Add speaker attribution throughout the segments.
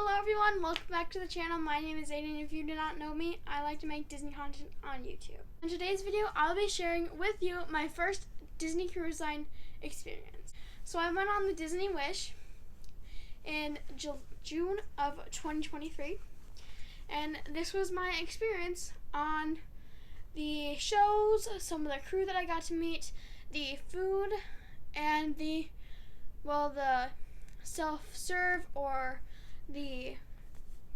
Speaker 1: Hello everyone, welcome back to the channel. My name is Aiden. If you do not know me, I like to make Disney content on YouTube. In today's video, I'll be sharing with you my first Disney Cruise Line experience. So I went on the Disney Wish in June of 2023, and this was my experience on the shows, some of the crew that I got to meet, the food, and the self-serve or the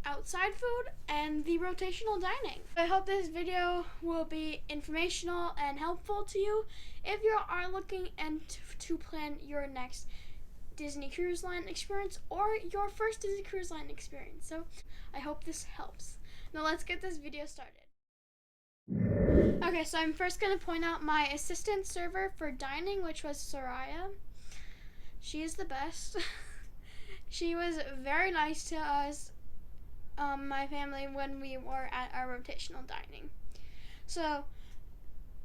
Speaker 1: outside food and the rotational dining. I hope this video will be informational and helpful to you if you are looking to plan your next Disney Cruise Line experience or your first Disney Cruise Line experience. So I hope this helps. Now let's get this video started. Okay, so I'm first going to point out my assistant server for dining, which was Soraya. She is the best. She was very nice to us, my family, when we were at our rotational dining. So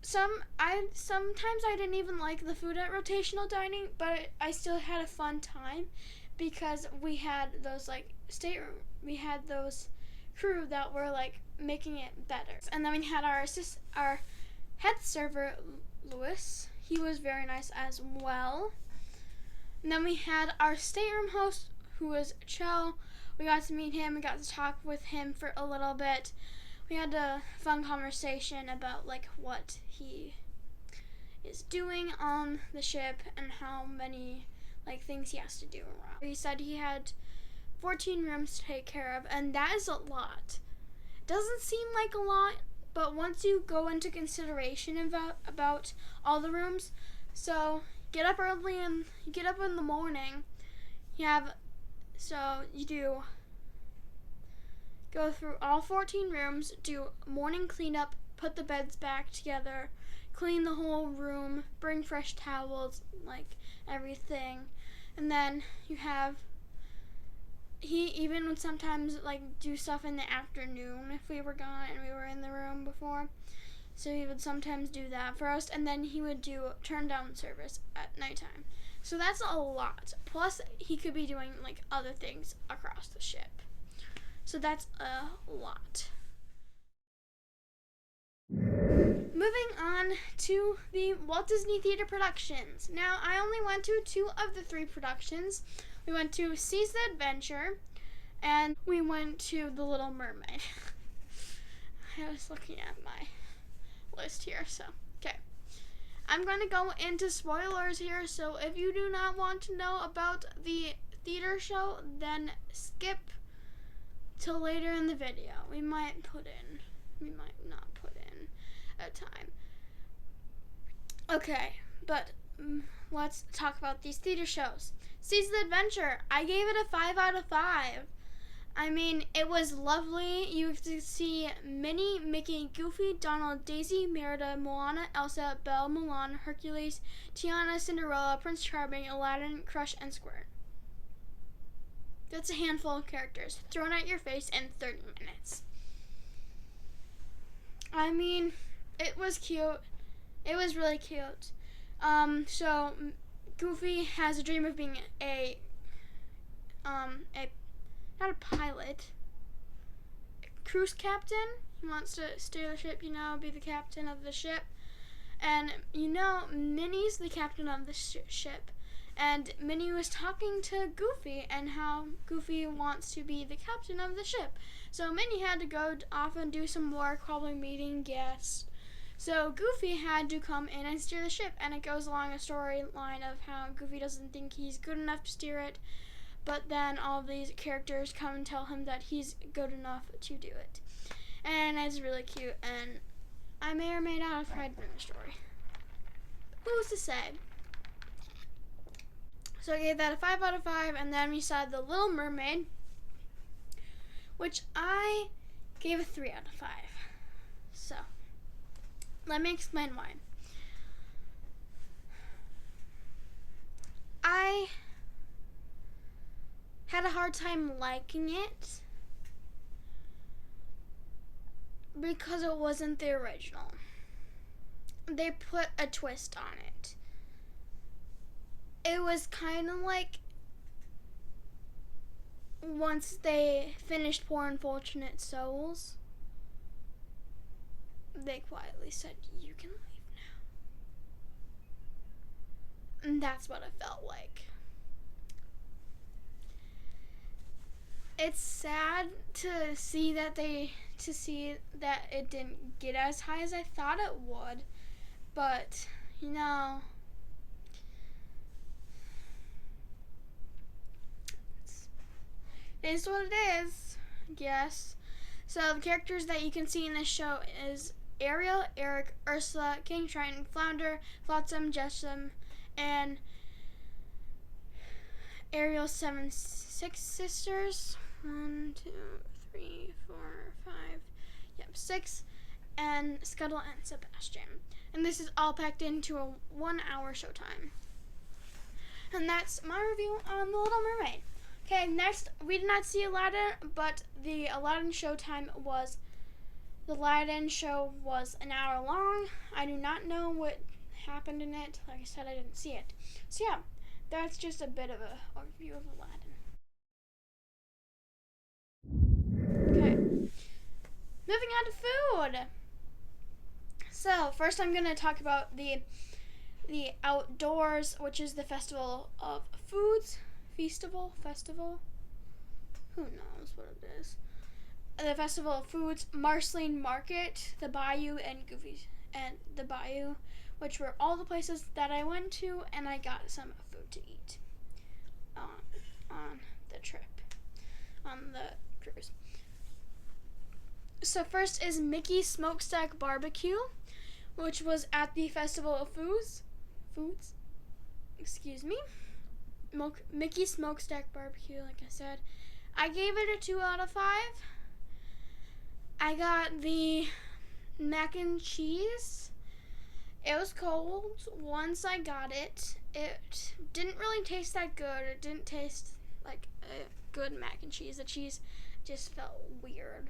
Speaker 1: sometimes I didn't even like the food at rotational dining, but I still had a fun time because we had those stateroom. We had those crew that were making it better. And then we had our head server, Louis. He was very nice as well. And then we had our stateroom host, who was Chell. We got to meet him. We got to talk with him for a little bit. We had a fun conversation about what he is doing on the ship and how many things he has to do around. He said he had 14 rooms to take care of, and that is a lot. Doesn't seem like a lot, but once you go into consideration about all the rooms, so get up early and you get up in the morning. You do go through all 14 rooms, do morning cleanup, put the beds back together, clean the whole room, bring fresh towels, everything. And then he even would sometimes do stuff in the afternoon if we were gone and we were in the room before. So he would sometimes do that for us, and then he would do turn down service at nighttime. So that's a lot. Plus, he could be doing other things across the ship. So that's a lot. Moving on to the Walt Disney Theater productions. Now, I only went to 2 of the 3 productions. We went to Seize the Adventure, and we went to The Little Mermaid. I was looking at my list here, so okay. I'm going to go into spoilers here, so if you do not want to know about the theater show, then skip till later in the video. We might not put in a time. Okay, but let's talk about these theater shows. Seize the Adventure, I gave it a 5 out of 5. I mean, it was lovely. You could see Minnie, Mickey, Goofy, Donald, Daisy, Merida, Moana, Elsa, Belle, Mulan, Hercules, Tiana, Cinderella, Prince Charming, Aladdin, Crush, and Squirt. That's a handful of characters thrown at your face in 30 minutes. I mean, it was cute. It was really cute. So Goofy has a dream of being not a pilot, a cruise captain. He wants to steer the ship, be the captain of the ship. And Minnie's the captain of the ship. And Minnie was talking to Goofy and how Goofy wants to be the captain of the ship. So Minnie had to go off and do some work, probably meeting guests. So Goofy had to come in and steer the ship, and it goes along a storyline of how Goofy doesn't think he's good enough to steer it. But then all of these characters come and tell him that he's good enough to do it. And it's really cute, and I may or may not have cried during the story. Who's to say? So I gave that a 5 out of 5, and then we saw The Little Mermaid, which I gave a 3 out of 5. So, let me explain why. I had a hard time liking it because it wasn't the original. They put a twist on it. It was kind of like once they finished Poor Unfortunate Souls, they quietly said, "You can leave now." And that's what it felt like. It's sad to see that it didn't get as high as I thought it would, but you know, it is what it is, I guess. So the characters that you can see in this show is Ariel, Eric, Ursula, King Triton, Flounder, Flotsam, Jetsam, and Ariel's six sisters. 1, 2, 3, 4, 5. Yep, 6. And Scuttle and Sebastian. And this is all packed into a 1-hour showtime. And that's my review on The Little Mermaid. Okay, next, we did not see Aladdin, but the Aladdin showtime was, the Aladdin show was an hour long. I do not know what happened in it. Like I said, I didn't see it. So yeah, that's just a bit of a overview of Aladdin. Okay, moving on to food. So first I'm going to talk about the Outdoors, which is the Festival of Foods. Festival? Who knows what it is. The Festival of Foods, Marceline Market, the Bayou, and Goofy, and the Bayou, which were all the places that I went to, and I got some food to eat on the trip, on the cruise. So first is Mickey Smokestack Barbecue, which was at the Festival of Foods. Excuse me. Mickey Smokestack Barbecue, like I said. I gave it a 2 out of 5. I got the mac and cheese. It was cold once I got it. It didn't really taste that good. It didn't taste like a good mac and cheese. The cheese just felt weird.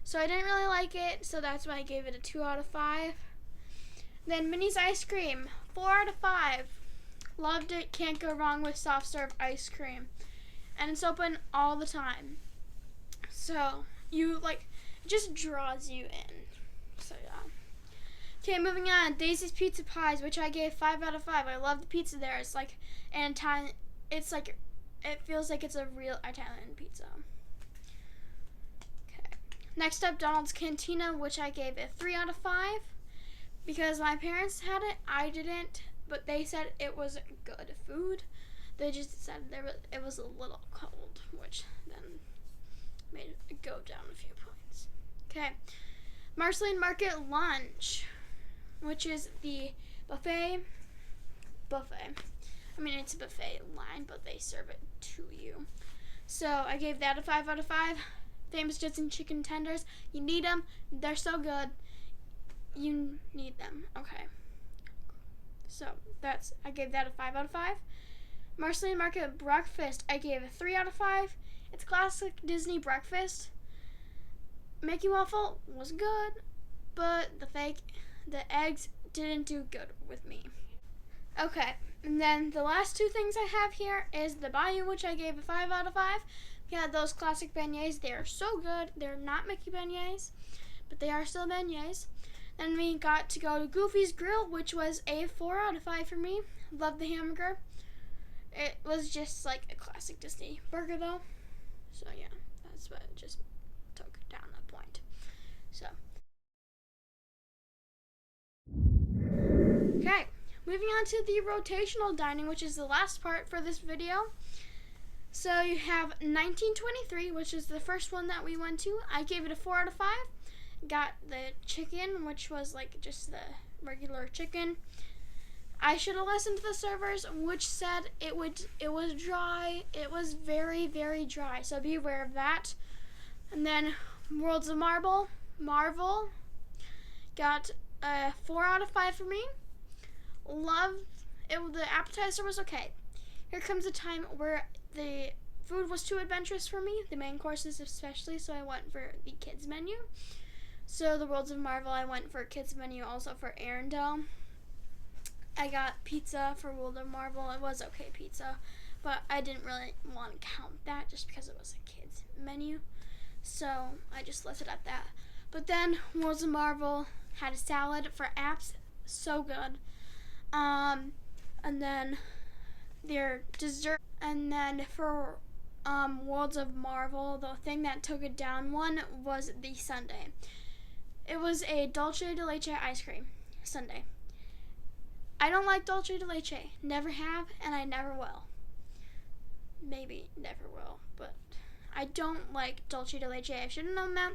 Speaker 1: So I didn't really like it, so that's why I gave it a 2 out of 5. Then Minnie's Ice Cream, 4 out of 5. Loved it. Can't go wrong with soft serve ice cream. And it's open all the time. So you it just draws you in. So yeah. Okay, moving on. Daisy's Pizza Pies, which I gave 5 out of 5. I love the pizza there. It's like an Italian. It feels like it's a real Italian pizza. Okay. Next up, Donald's Cantina, which I gave a 3 out of 5 because my parents had it. I didn't, but they said it was good food. They just said it was a little cold, which then made it go down a few points. Okay. Marceline Market Lunch, which is the buffet. I mean, it's a buffet line, but they serve it to you. So I gave that a 5 out of 5. Famous Jetson chicken tenders. You need them. They're so good. You need them. Okay. So I gave that a 5 out of 5. Marceline Market Breakfast, I gave a 3 out of 5. It's classic Disney breakfast. Mickey Waffle was good, but the eggs didn't do good with me. Okay, and then the last two things I have here is the Bayou, which I gave a 5 out of 5. We had those classic beignets. They are so good. They're not Mickey beignets, but they are still beignets. Then we got to go to Goofy's Grill, which was a 4 out of 5 for me. Loved the hamburger. It was just like a classic Disney burger, though. So yeah, that's what just took down that point. So. Okay, moving on to the rotational dining, which is the last part for this video. So you have 1923, which is the first one that we went to. I gave it a 4 out of 5. Got the chicken, which was like just the regular chicken. I should have listened to the servers, which said it was dry. It was very, very dry. So be aware of that. And then Worlds of Marvel got a 4 out of 5 for me. Loved it. The appetizer was okay. Here comes a time where the food was too adventurous for me, the main courses especially, so I went for the kids menu. So the Worlds of Marvel, I went for kids menu, also for Arendelle. I got pizza for World of Marvel. It was okay pizza, but I didn't really want to count that just because it was a kids menu. So I just left it at that. But then Worlds of Marvel had a salad for apps, so good. And then their dessert, and then for Worlds of Marvel, the thing that took it down one was the sundae. It was a dulce de leche ice cream sundae. I don't like dulce de leche. Never have, and I never will. Maybe never will, but I don't like dulce de leche. I should have known that,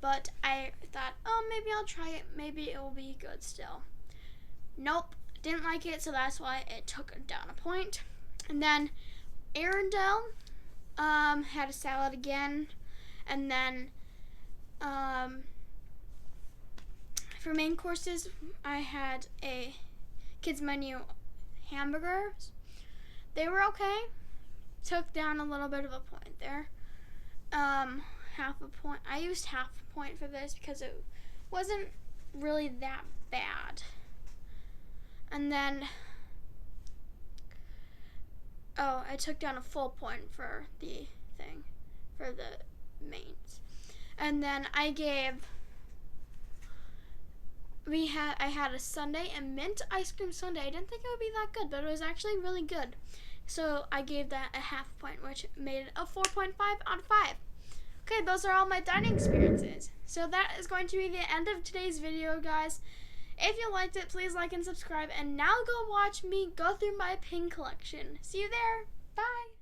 Speaker 1: but I thought, oh, maybe I'll try it. Maybe it will be good still. Nope, didn't like it, so that's why it took down a point. And then Arendelle had a salad again, and then for main courses, I had a kids menu hamburgers. They were okay. Took down a little bit of a point there. Half a point. I used half a point for this because it wasn't really that bad. And then, I took down a full point for the thing, for the mains. And then I had a sundae, a mint ice cream sundae. I didn't think it would be that good, but it was actually really good. So I gave that a half point, which made it a 4.5 out of 5. Okay, those are all my dining experiences. So that is going to be the end of today's video, guys. If you liked it, please like and subscribe. And now go watch me go through my pin collection. See you there. Bye.